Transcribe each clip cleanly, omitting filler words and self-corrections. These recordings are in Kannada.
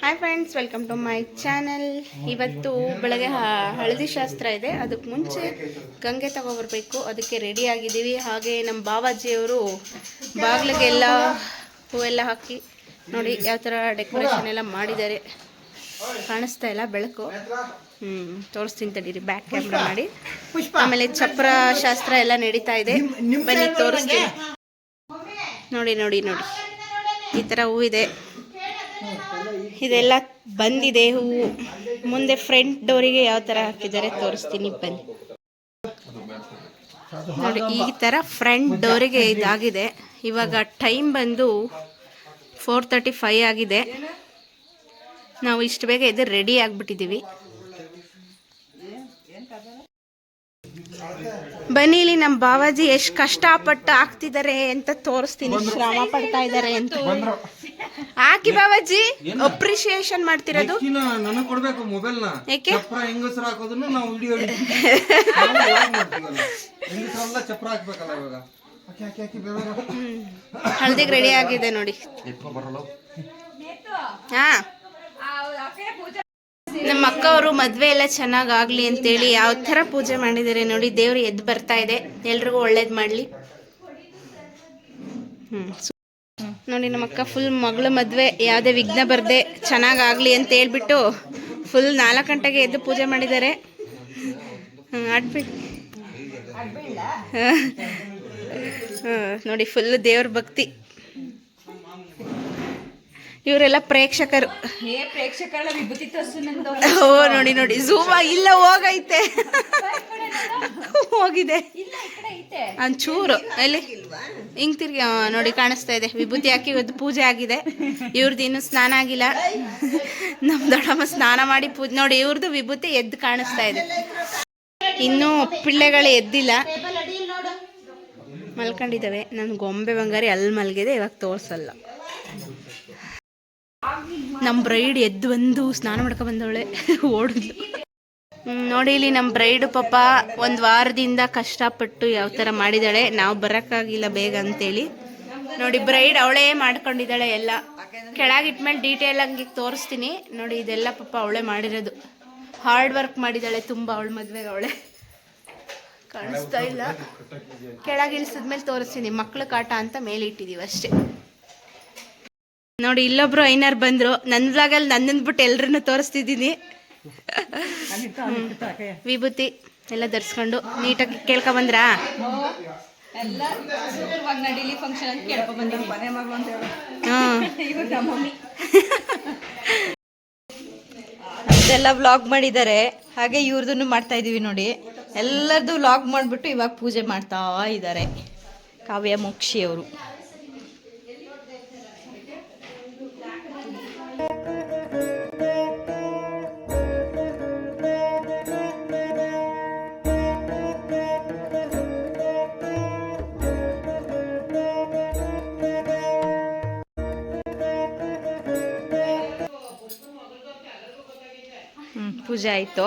Hi friends, welcome to my channel. ಇವತ್ತು ಬೆಳಗ್ಗೆ ಹಳದಿ ಶಾಸ್ತ್ರ ಇದೆ. ಅದಕ್ಕೆ ಮುಂಚೆ ಗಂಗೆ ತಗೊಬರ್ಬೇಕು. ಅದಕ್ಕೆ ರೆಡಿ ಆಗಿದ್ದೀವಿ. ಹಾಗೆ ನಮ್ಮ ಬಾವಾಜಿಯವರು ಬಾಗಿಲಿಗೆಲ್ಲ ಹೂವೆಲ್ಲ ಹಾಕಿ ನೋಡಿ ಯಾವ ಥರ ಡೆಕೋರೇಷನ್ ಎಲ್ಲ ಮಾಡಿದ್ದಾರೆ. ಕಾಣಿಸ್ತಾ ಇಲ್ಲ ಬೆಳಕು. ತೋರಿಸ್ತೀನಿ ತಡೀರಿ, ಬ್ಯಾಕ್ ಕ್ಯಾಮ್ರಾ ಮಾಡಿ. ಆಮೇಲೆ ಚಪ್ರ ಶಾಸ್ತ್ರ ಎಲ್ಲ ನಡೀತಾ ಇದೆ. ಬನ್ನಿ ತೋರಿಸ್ತೀನಿ. ನೋಡಿ ನೋಡಿ ನೋಡಿ, ಈ ಥರ ಹೂವಿದೆ. ಇದೆಲ್ಲ ಬಂದಿದೆ ಹೂವು. ಮುಂದೆ ಫ್ರಂಟ್ ಡೋರಿಗೆ ಯಾವ ಥರ ಹಾಕಿದ್ದಾರೆ ತೋರಿಸ್ತೀನಿ, ಬನ್ನಿ ನೋಡಿ. ಈ ಥರ ಫ್ರಂಟ್ ಡೋರಿಗೆ ಇದಾಗಿದೆ. ಇವಾಗ ಟೈಮ್ ಬಂದು 4:35 ಆಗಿದೆ. ನಾವು ಇಷ್ಟು ಬೇಗ ಎದ್ದು ರೆಡಿ ಆಗಿಬಿಟ್ಟಿದ್ದೀವಿ. ಬನ್ನಿ, ಇಲ್ಲಿ ನಮ್ಮ ಬಾವಾಜಿ ಎಷ್ಟು ಕಷ್ಟಪಟ್ಟು ಹಾಕ್ತಿದ್ದಾರೆ ಅಂತ ತೋರಿಸ್ತೀನಿ. ಶ್ರಮ ಪಡ್ತಾ ಇದ್ದಾರೆ ಅಂತ. ಹಾಕಿ ಬಾವಾಜಿ, ಅಪ್ರಿಶಿಯೇಷನ್ ಮಾಡ್ತಿರೋದು. ನನಗೆ ಕೊಡ್ಬೇಕು ಮೊಬೈಲ್ನ. ಯಾಕೆ ಚಪ್ರ ಹೆಂಗಸರು ಹಾಕೋದನ್ನು ನಾವು ವಿಡಿಯೋ ಹೆಂಗಸರೆಲ್ಲ ಚಪ್ರ ಹಾಕ್ಬೇಕಲ್ಲ ಇವಾಗ. ಹಳದಿಗೆ ರೆಡಿ ಆಗಿದೆ ನೋಡಿ. ಹಾ, ನಮ್ಮ ಅಕ್ಕ ಅವರು ಮದುವೆ ಎಲ್ಲ ಚೆನ್ನಾಗಾಗಲಿ ಅಂತೇಳಿ ಯಾವ ಥರ ಪೂಜೆ ಮಾಡಿದ್ದಾರೆ ನೋಡಿ. ದೇವ್ರು ಎದ್ದು ಬರ್ತಾ ಇದೆ, ಎಲ್ರಿಗೂ ಒಳ್ಳೇದು ಮಾಡಲಿ. ನೋಡಿ, ನಮ್ಮ ಅಕ್ಕ ಫುಲ್ ಮಗಳ ಮದುವೆ ಯಾವುದೇ ವಿಘ್ನ ಬರದೆ ಚೆನ್ನಾಗಾಗಲಿ ಅಂತ ಹೇಳ್ಬಿಟ್ಟು ಫುಲ್ 4 ಗಂಟೆಗೆ ಎದ್ದು ಪೂಜೆ ಮಾಡಿದ್ದಾರೆ. ನೋಡಿ, ಫುಲ್ ದೇವ್ರ ಭಕ್ತಿ. ಇವರೆಲ್ಲ ಪ್ರೇಕ್ಷಕರು. ಓ ನೋಡಿ ನೋಡಿ, ಝೂಮ ಇಲ್ಲ, ಹೋಗೈತೆ, ಹೋಗಿದೆ ಒಂಚೂರು. ಎಲ್ಲಿ ಹಿಂಗ್ ತಿರ್ಗಿ ನೋಡಿ, ಕಾಣಿಸ್ತಾ ಇದೆ. ವಿಭೂತಿ ಹಾಕಿ ಇವತ್ತು ಪೂಜೆ ಆಗಿದೆ. ಇವ್ರದ್ದು ಇನ್ನೂ ಸ್ನಾನ ಆಗಿಲ್ಲ. ನಮ್ಮ ದೊಡ್ಡಮ್ಮ ಸ್ನಾನ ಮಾಡಿ ಪೂಜೆ ನೋಡಿ. ಇವ್ರದ್ದು ವಿಭೂತಿ ಎದ್ದು ಕಾಣಿಸ್ತಾ ಇದೆ. ಇನ್ನೂ ಪಿಳ್ಳೆಗಳು ಎದ್ದಿಲ್ಲ, ಮಲ್ಕೊಂಡಿದ್ದಾವೆ. ನನ್ನ ಗೊಂಬೆ ಬಂಗಾರಿ ಅಲ್ಲಿ ಮಲಗಿದೆ, ಇವಾಗ ತೋರಿಸಲ್ಲ. ನಮ್ಮ ಬ್ರೈಡ್ ಎದ್ದು ಬಂದು ಸ್ನಾನ ಮಾಡ್ಕೊ ಬಂದವಳೆ, ಓಡಿದ್ಲು. ನೋಡಿ, ಇಲ್ಲಿ ನಮ್ಮ ಬ್ರೈಡು ಪಾಪ 1 ವಾರದಿಂದ ಕಷ್ಟಪಟ್ಟು ಯಾವ ಥರ ಮಾಡಿದ್ದಾಳೆ. ನಾವು ಬರೋಕ್ಕಾಗಿಲ್ಲ ಬೇಗ ಅಂತೇಳಿ. ನೋಡಿ, ಬ್ರೈಡ್ ಅವಳೇ ಮಾಡ್ಕೊಂಡಿದ್ದಾಳೆ ಎಲ್ಲ. ಕೆಳಗಿಟ್ಮೇಲೆ ಡೀಟೇಲ್ ಆಗಿ ತೋರಿಸ್ತೀನಿ ನೋಡಿ. ಇದೆಲ್ಲ ಪಾಪ ಅವಳೇ ಮಾಡಿರೋದು. ಹಾರ್ಡ್ ವರ್ಕ್ ಮಾಡಿದ್ದಾಳೆ ತುಂಬ. ಅವಳ ಮದುವೆಗೆ ಅವಳೇ ಕಾಣಿಸ್ತಾ ಇಲ್ಲ. ಕೆಳಗಿಳಿಸಿದ್ಮೇಲೆ ತೋರಿಸ್ತೀನಿ. ಮಕ್ಳು ಕಾಟ ಅಂತ ಮೇಲೆ ಇಟ್ಟಿದ್ದೀವಿ ಅಷ್ಟೇ. ನೋಡಿ, ಇಲ್ಲೊಬ್ರು ಐನಾರು ಬಂದರು. ನನ್ನ ವ್ಲಾಗಲ್ಲಿ ನನ್ನನ್ನು ಬಿಟ್ಟು ಎಲ್ರನ್ನೂ ತೋರಿಸ್ತಿದ್ದೀನಿ. ವಿಭೂತಿ ಎಲ್ಲ ಧರಿಸ್ಕೊಂಡು ನೀಟಾಗಿ ಕೇಳ್ಕೊಬಂದ್ರಾ? ಅದೆಲ್ಲ ವ್ಲಾಗ್ ಮಾಡಿದ್ದಾರೆ. ಹಾಗೆ ಇವ್ರದನ್ನು ಮಾಡ್ತಾ ಇದೀವಿ ನೋಡಿ. ಎಲ್ಲರದು ವ್ಲಾಗ್ ಮಾಡಿಬಿಟ್ಟು ಇವಾಗ ಪೂಜೆ ಮಾಡ್ತಾ ಇದ್ದಾರೆ ಕಾವ್ಯ ಮೋಕ್ಷಿ ಅವರು. ಪೂಜೆ ಆಯಿತು.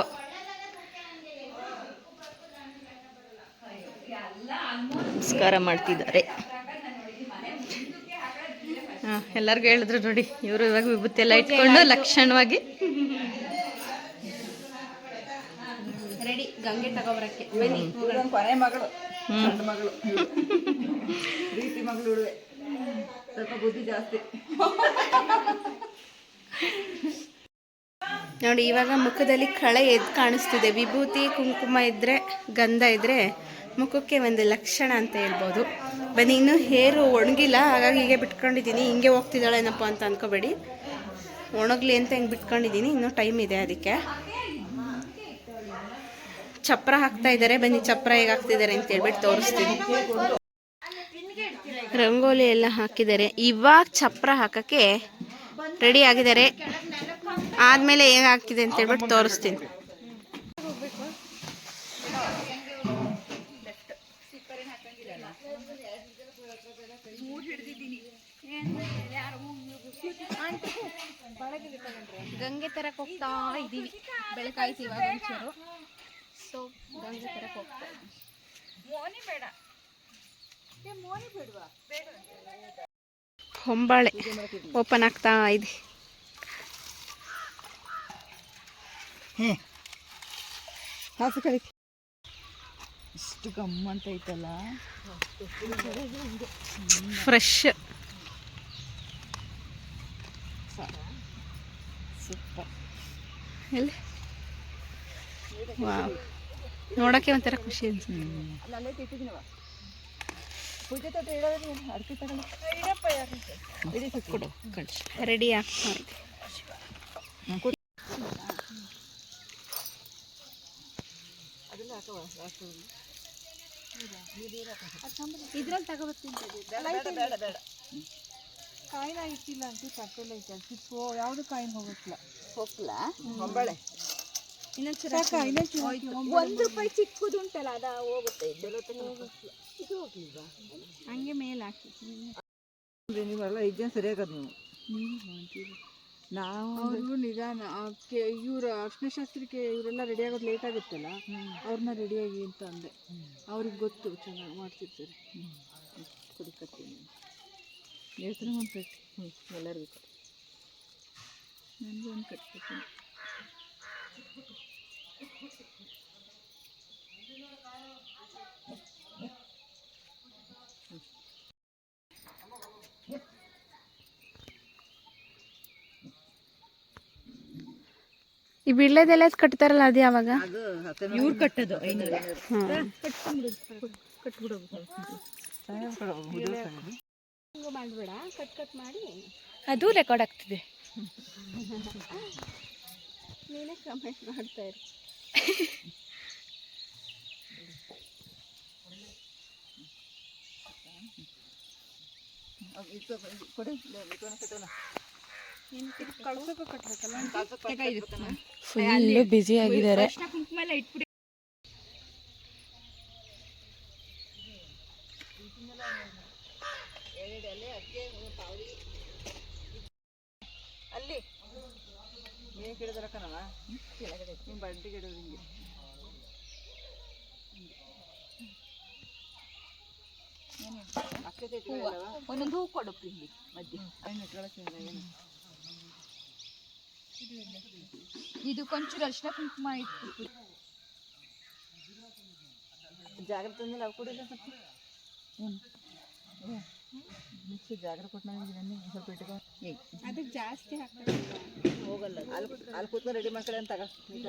ನಮಸ್ಕಾರ ಮಾಡ್ತಿದ್ದಾರೆ. ಎಲ್ಲರಿಗೂ ಹೇಳಿದ್ರು ನೋಡಿ. ಇವರು ಇವಾಗ ವಿಭೂತಿ ಎಲ್ಲ ಇಟ್ಕೊಂಡು ಲಕ್ಷಣವಾಗಿ ರೆಡಿ ಗಂಗೆ ತಗೋಬರಕ್ಕೆ. ಬನ್ನಿ, ಕೊನೆ ಮಗಳು, ಮಗಳು ಪ್ರೀತಿ ಮಗಳು. ಸ್ವಲ್ಪ ಬುದ್ಧಿ ಜಾಸ್ತಿ. ನೋಡಿ, ಇವಾಗ ಮುಖದಲ್ಲಿ ಕಳೆ ಎದ್ದು ಕಾಣಿಸ್ತಿದೆ. ವಿಭೂತಿ ಕುಂಕುಮ ಇದ್ದರೆ, ಗಂಧ ಇದ್ದರೆ ಮುಖಕ್ಕೆ ಒಂದು ಲಕ್ಷಣ ಅಂತ ಹೇಳ್ಬೋದು. ಬನ್ನಿ, ಇನ್ನೂ ಹೇರು ಒಣಗಿಲ್ಲ, ಹಾಗಾಗಿ ಹೀಗೆ ಬಿಟ್ಕೊಂಡಿದ್ದೀನಿ. ಹಿಂಗೆ ಹೋಗ್ತಿದ್ದಾಳೇನಪ್ಪ ಅಂತ ಅಂದ್ಕೋಬೇಡಿ. ಒಣಗಲಿ ಅಂತ ಹಿಂಗೆ ಬಿಟ್ಕೊಂಡಿದ್ದೀನಿ. ಇನ್ನೂ ಟೈಮ್ ಇದೆ ಅದಕ್ಕೆ. ಚಪ್ರ ಹಾಕ್ತಾ ಇದ್ದಾರೆ. ಬನ್ನಿ, ಚಪ್ರ ಹೇಗೆ ಹಾಕ್ತಿದ್ದಾರೆ ಅಂತ ಹೇಳ್ಬಿಟ್ಟು ತೋರಿಸ್ತೀನಿ. ರಂಗೋಲಿ ಎಲ್ಲ ಹಾಕಿದ್ದಾರೆ. ಇವಾಗ ಚಪ್ರ ಹಾಕೋಕ್ಕೆ ರೆಡಿ ಆಗಿದ್ದಾರೆ. ಆದಮೇಲೆ ಹೇಗೆ ಹಾಕಿದೆ ಅಂತ ಹೇಳ್ಬಿಟ್ಟು ತೋರಿಸ್ತೀನಿ. ಗಂಗೆ ತರಕ್ಕೆ ಹೋಗ್ತಾ ಇದ್ದೀವಿ. ಬೆಳಕಾಯ್ತು ಇವಾಗ ಒಂಚೂರು. ಸೊ ಗಂಗೆ ತರಕ್ಕೆ ಹೋಗ್ತಾ ಇದ್ದೀವಿ. ಹೊಂಬಾಳೆ ಓಪನ್ ಆಗ್ತಾ ಇದೆ. ಹಾಸು ಕಡೆ ಇಷ್ಟು ಗಮ್ಮಂತ ಐತಲ್ಲ. ಫ್ರೆಶ್. ಸೂಪರ್. ಎಲ್ಲಿ ವಾವ್, ನೋಡೋಕ್ಕೆ ಒಂಥರ ಖುಷಿ ಅನ್ಸುತ್ತೆ. ಅಲ್ಲೇ ಇಟ್ಟಿದ್ದೀನವ ಪೂಜೆ ತೋಟ ಇಡೋದು ಅಡಿಕೆ ತಗೊಂಡು ಇಡೀ ಕೊಡು ಕಳಿಸಿ. ರೆಡಿ ಆಗ್ತಾ ಇದೆ. ಅದೆಲ್ಲ ಹಾಕವ ಇದ್ರಲ್ಲಿ ತಗೋಬರ್ತೀನಿ. ಬೇಡ ಬೇಡ. ಕಾಯಿನ ಇಟ್ಟಿಲ್ಲ ಅಂತ ತಟ್ಟೆಲ್ಲ ಐತೆ ಕಿತ್ಕೋ. ಯಾವುದು ಕಾಯಿನ ಹೋಗಕ್ಕಿಲ್ಲ. ಹೋಗ್ಲ ಹೊಂಬಳೆ ಒಂದು ರೂಪಾಯಿ ಚಿಕ್ಕದು ಉಂಟಲ್ಲ ಅದ ಹೋಗುತ್ತೆ. ಇದು ಹೋಗ್ಲಿಲ್ವಾ? ಹಂಗೆ ಮೇಲೆ ಹಾಕಿ ನೀವೆಲ್ಲ ಇದ್ದೇನು ಸರಿಯಾಗದು ನಾವು ಅವ್ರಿಗೂ ನಿಧಾನ. ಇವರು ಅರ್ಶಿನ ಶಾಸ್ತ್ರಕ್ಕೆ ಇವರೆಲ್ಲ ರೆಡಿ ಆಗೋದು ಲೇಟ್ ಆಗುತ್ತಲ್ಲ, ಅವ್ರನ್ನ ರೆಡಿಯಾಗಿ ಅಂತ ಅಂದೆ. ಅವ್ರಿಗೆ ಗೊತ್ತು ಚೆನ್ನಾಗಿ ಮಾಡ್ತಿರ್ತಾರೆ. ಕುಡಿಕತ್ತೀನಿ ನೇತ್ರ ಒಂದು ಕಟ್ಟಿ ಎಲ್ಲರಿಗೂ ಕಟ್ಟಿ ನನಗೂ ಒಂದು ಕಟ್ಕೊತೀನಿ. ಈ ಬಿಳ್ಳೆದೆಲ್ಲ ಕಟ್ತಾರಲ್ಲ ಅದು ಯಾವಾಗ? ಅದು ಇವ್ರು ಕಟ್ಟೋದು 500. ಮಾಡಬೇಡ, ಕಟ್ ಮಾಡಿ. ಅದು ರೆಕಾರ್ಡ್ ಆಗ್ತಿದೆ. ನೀನೇ ಕಮೆಂಟ್ ಮಾಡ್ತಾ ಇರು. ಕಳ್ಸೋಕೆ ಕಟ್ಬೇಕಲ್ಲ. ಫುಲ್ಲು ಬ್ಯುಸಿ ಆಗಿದ್ದಾರೆ. ಕುಂಕುಮ ಎಲ್ಲ ಇಟ್ಬಿಡಿ. ಅಲ್ಲಿ ನೀನು ಗಿಡದಲ್ಲ ಕಣವ ನಿಮ್ಮ ಬಂಡಿ ಗಿಡ ಹಿಂಗೆ ಒಂದೊಂದು ಹೂ ಕೊಡು ಇಲ್ಲಿ ಮಧ್ಯೆ ಏನು ಇದು ಕೊಂಚೂರು ಅರಿಶಿನ ಕುಂಕುಮ ಇಟ್ಟು ಜಾಗ್ರತೆ ಅಂದ್ರೆ ಅವು ಕೊಡಿಲ್ಲ ಸ್ವಲ್ಪ ಮಿಕ್ಸಿ ಜಾಗ್ರತೆ ಕೊಟ್ಟು ನನಗೆ ಸ್ವಲ್ಪ ಇಟ್ಕೊ. ಅದಕ್ಕೆ ಜಾಸ್ತಿ ಹಾಕ್ತಾರೆ. ಹೋಗಲ್ಲ ಅಲ್ಲಿ ಕೂತ್ಕೊಂಡು ರೆಡಿ ಮಾಡ್ಕೊಳ್ಳಿ ಅಂತ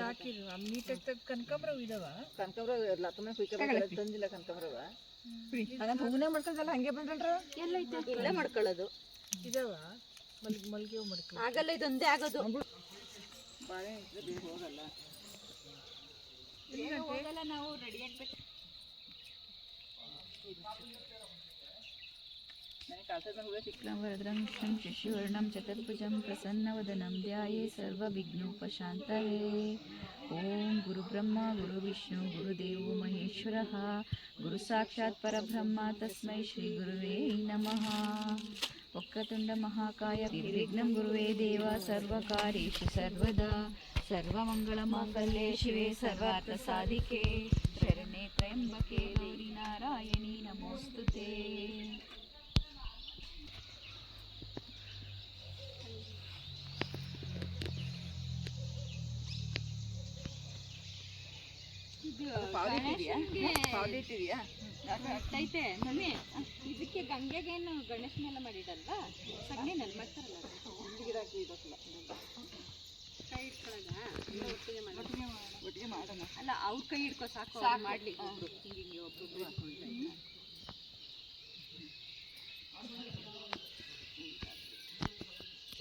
ಹಾಕಿರು ನೀಟಾಗಿ ತೆಗ್ದು ಕನಕಾಂಬರವು ಇದಾವ. ಕನಕಾಂಬರ ಲತ್ತಮ್ಮ ಕುಯ್ಕೊಂಡು ತಂದಿಲ್ಲ ಕನಕಾಂಬರವ ಹಂಗಂತ ಹೂನೇ ಮಾಡ್ಕೊಂಡಲ್ಲ ಹಂಗೆ ಬಂದ್ರಲ್ರ ಎಲ್ಲ ಐತೆ ಇಲ್ಲೇ ಮಾಡ್ಕೊಳ್ಳೋದು ಇದಾವ. ಮಲ್ಗೆ ಹೂ ಮಾಡ್ಕೊಳ್ಳಿ. ಆಗಲ್ಲ, ಇದೊಂದೇ ಆಗೋದು. ಬಾಳೆ ಬೇಗ ಹೋಗಲ್ಲ. ಹೋಗಲ್ಲ, ನಾವು ರೆಡಿ ಆಗ್ಬೇಕು. ಶುಕ್ಲಾಂಬರಧರಂ ವಿಷ್ಣುಂ ಶಶಿವರ್ಣಂ ಚತುರ್ಭುಜಂ ಪ್ರಸನ್ನವದನಂ ಧ್ಯಾಯೇ ಸರ್ವವಿಘ್ನೋಪಶಾಂತಯೇ. ಓಂ ಗುರುಬ್ರಹ್ಮ ಗುರುವಿಷ್ಣು ಗುರುದೇವೋ ಮಹೇಶ್ವರಃ ಗುರು ಸಾಕ್ಷಾತ್ ಪರಬ್ರಹ್ಮ ತಸ್ಮೈ ಶ್ರೀ ಗುರುವೇ ನಮಃ. ವಕ್ರತುಂಡ ಮಹಾಕಾಯ ನಿರ್ವಿಘ್ನಂ ಗುರುವೇ ದೇವ ಸರ್ವಕಾರ್ಯೇಷು ಸರ್ವದಾ ಸರ್ವಮಂಗಳಮಾಂಗಲ್ಯೆ ಶಿವೆ ಸರ್ವಾರ್ಥ ಸಾಧಿಕೆ ಶರಣೆ ತ್ರ್ಯಂಬಕೆ ಗೌರಿ ನಾರಾಯಣಿ ನಮೋಸ್ತುತೇ. ಐತೆ ಮಮ್ಮಿ. ಇದಕ್ಕೆ ಗಂಗೆಗೇನು ಗಣೇಶನೆಲ್ಲ ಮಾಡಿಡಲ್ವಾ? ಸಗಣಿನಲ್ಲಿ ಮಾಡ್ತಾರಲ್ಲ. ಕೈ ಇಟ್ಕೊಳ್ಳೋಣ, ಒಟ್ಟಿಗೆ ಮಾಡೋಣ. ಅಲ್ಲ ಅವ್ರ ಕೈ ಹಿಡ್ಕೊ ಸಾಕು ಮಾಡ್ಲಿ. ಹಿಂಗೆ ಒಬ್ರು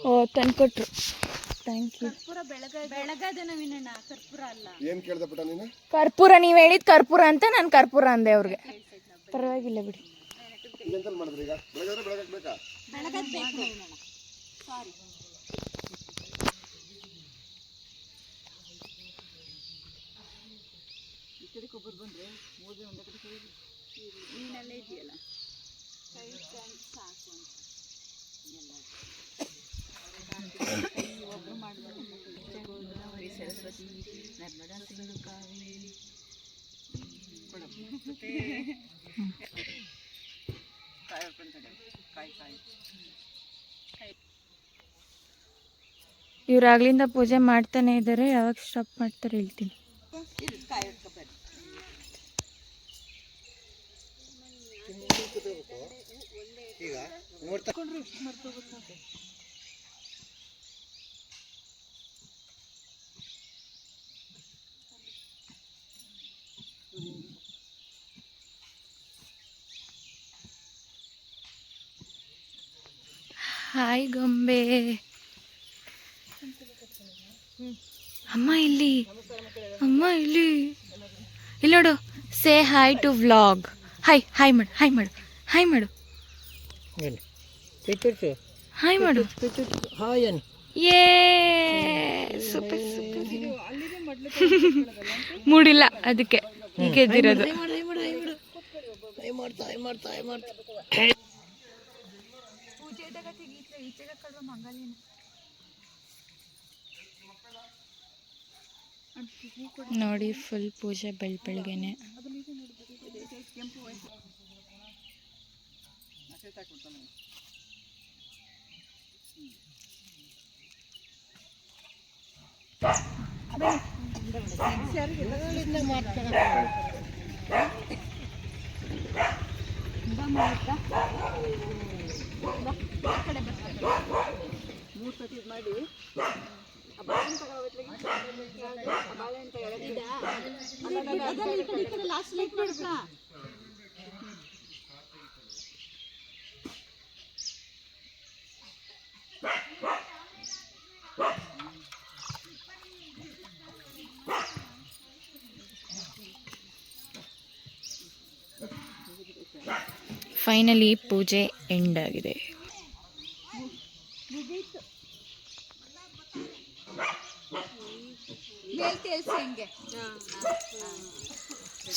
ಓ ತಂದ್ಕೊಟ್ರು. Thank you. ಕರ್ಪೂರ ಬೆಳಗದ ನವೀನಣ್ಣ, ಕರ್ಪೂರ ಅಲ್ಲ. ಏನ್ ಕೇಳ್ದೆ ಪುಟ್ಟ ನೀನು? ಕರ್ಪೂರ ನೀವು ಹೇಳಿದ್ ಕರ್ಪೂರ ಅಂತ ನಾನು ಕರ್ಪೂರ ಅಂದೆ ಅವ್ರಿಗೆ. ಪರವಾಗಿಲ್ಲ ಬಿಡಿ. ಎಂತಲ್ಲಿ ಮಾಡಿದ್ರಿ ಈಗ? ಬೆಳಗಾದ್ರೆ ಬೆಳಗಾಕ್ಬೇಕಾ? ಬೆಳಗದ್ ಬೇಕು ನವೀನಣ್ಣ. ಸಾರಿ. ಈ ಕಡೆ ಕೊಬ್ಬರು ಬಂದ್ರೆ ಮೂರು ಒಂದೇ ಕಡೆ ಕೈ ನೀನಲ್ಲೇ ಇದೆಯಲ್ಲ. ಕೈ ಸಾಕು ಅಂತ ಒಬ್ರು ಮಾಡ್ಬೋದು. ಗೋದಾವರಿ ಸರಸ್ವತಿ ನರ್ಮದಾ ಸಿಂಧು ಕಾವೇರಿ. ಕಾಯಿ ಹೊಡ್ಕೊಂತಾರೆ ಕಾಯಿ ಕಾಯಿ ಇವ್ರು ಆಗ್ಲಿಂದ ಪೂಜೆ ಮಾಡ್ತಾನೆ ಇದ್ದಾರೆ, ಯಾವಾಗ ಸ್ಟಾಪ್ ಮಾಡ್ತಾರೆ ಹೇಳ್ತೀನಿ. ಹಾಯ್ ಗೊಂಬೆ. ಅಮ್ಮ ಇಲ್ಲಿ, ಅಮ್ಮ ಇಲ್ಲಿ, ಇಲ್ಲಿ ನೋಡು. Say hi to vlog. Hi hi ಮಾಡು, ಹಾಯ್ ಮಾಡು, ಹಾಯ್ ಮಾಡು, ಹಾಯ್ ಮಾಡು. ಏ ಸೂಪರ್ ಸೂಪರ್. ಮೂಡಿಲ್ಲ ಅದಕ್ಕೆ ಹೀಗೆ ಎದ್ದಿರೋದು. ನೋಡಿ ಫುಲ್ ಪೂಜೆ ಬೆಳಗ್ಗೆನೆ. ಫೈನಲಿ ಪೂಜೆ ಎಂಡ್ ಆಗಿದೆ.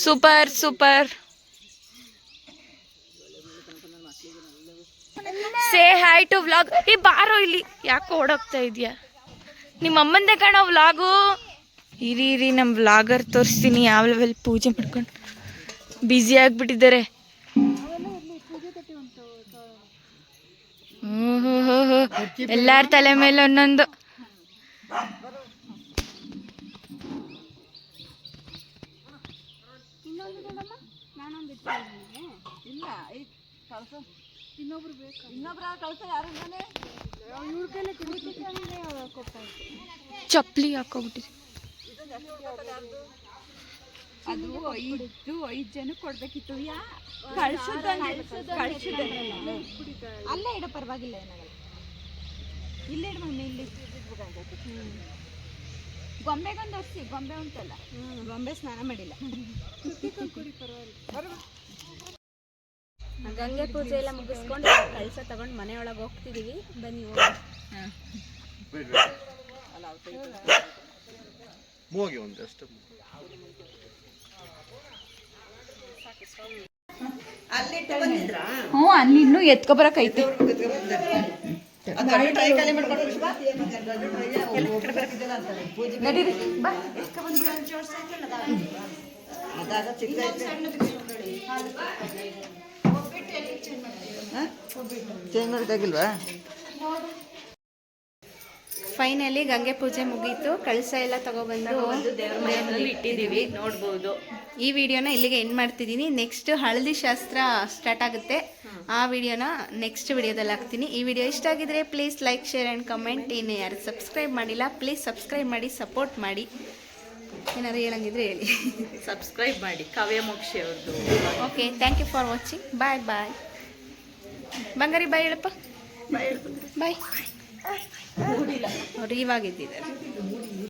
Super super. Say hi to vlog. ಈ ಬಾರೋ ಇಲ್ಲಿ, ಯಾಕೋ ಓಡೋಗ್ತಾ ಇದೆಯಾ? ನಿಮ್ಮ ಅಮ್ಮಂದೇ ಕಾಣೋ ವ್ಲಾಗು. ಇರಿ ನಮ್ಮ ವ್ಲಾಗರ್ ತೋರಿಸ್ತೀನಿ ಯಾವ ಲೆವೆಲ್ ಪೂಜೆ ಮಾಡ್ಕೊಂಡು ಬ್ಯುಸಿ ಆಗಿಬಿಟ್ಟಿದ್ದಾರೆ. ಎಲ್ಲಾರ ತಲೆ ಮೇಲೆ ಒಂದೊಂದು. ಚಪ್ಪಲಿ ಹಾಕೋಬಿಟ್ಟಿದೆ. ಅದು 5 ಜನಕ್ಕೆ ಕೊಡ್ಬೇಕಿತ್ತು. ಅಲ್ಲೇ ಇಡ, ಪರವಾಗಿಲ್ಲ, ಏನಾಗಲ್ಲ. ಇಲ್ಲೇ ಇಡ ಮಮ್ಮಿ, ಇಲ್ಲಿ ಗೊಂಬೆಗೊಂದು ಒರ್ಸಿ. ಗೊಂಬೆ ಉಂಟಲ್ಲ, ಗೊಂಬೆ ಸ್ನಾನ ಮಾಡಿಲ್ಲ. ಗಂಗೆ ಪೂಜೆ ಎಲ್ಲ ಮುಗಿಸ್ಕೊಂಡು ಕಳಸ ತಗೊಂಡು ಮನೆಯೊಳಗೆ ಹೋಗ್ತಿದೀವಿ. ಬನ್ನಿ ಹೋಗಿ ಒಂದಷ್ಟು ಹ್ಞೂ, ಅಲ್ಲಿ ಇನ್ನೂ ಎತ್ಕೊಬರಕೈತೆ. ನಡೀರಿ ಬಾ. ಫೈನಲಿ ಗಂಗೆ ಪೂಜೆ ಮುಗೀತು. ಕಳಸ ಎಲ್ಲ ತಗೊಬಂದು ದೇವ್ರ ಮನೆಯಲ್ಲಿ ಇಟ್ಟಿದ್ದೀವಿ, ನೋಡ್ಬೋದು. ಈ ವಿಡಿಯೋನ ಇಲ್ಲಿಗೆ ಎಂಡ್ ಮಾಡ್ತಿದ್ದೀನಿ. ನೆಕ್ಸ್ಟ್ ಹಳದಿ ಶಾಸ್ತ್ರ ಸ್ಟಾರ್ಟ್ ಆಗುತ್ತೆ. ಆ ವಿಡಿಯೋನ ನೆಕ್ಸ್ಟ್ ವಿಡಿಯೋದಲ್ಲಿ ಹಾಕ್ತೀನಿ. ಈ ವಿಡಿಯೋ ಇಷ್ಟ ಆಗಿದ್ರೆ please like, share and comment. ಇನ್ನು ಯಾರು ಸಬ್ಸ್ಕ್ರೈಬ್ ಮಾಡಿಲ್ಲ ಪ್ಲೀಸ್ ಸಬ್ಸ್ಕ್ರೈಬ್ ಮಾಡಿ, ಸಪೋರ್ಟ್ ಮಾಡಿ. ಏನಾದ್ರು ಹೇಳಂಗಿದ್ರೆ ಹೇಳಿ. ಸಬ್ಸ್ಕ್ರೈಬ್ ಮಾಡಿ ಕಾವ್ಯ ಮೋಕ್ಷಿ ಅವ್ರದ್ದು. Okay, thank you for watching. Bye bye. ಬಂಗಾರಿ ಬಾಯ್ ಹೇಳಪ್ಪ. ಬಾಯ್. ಅವ್ರು ಇವಾಗಿದ್ದಾರೆ.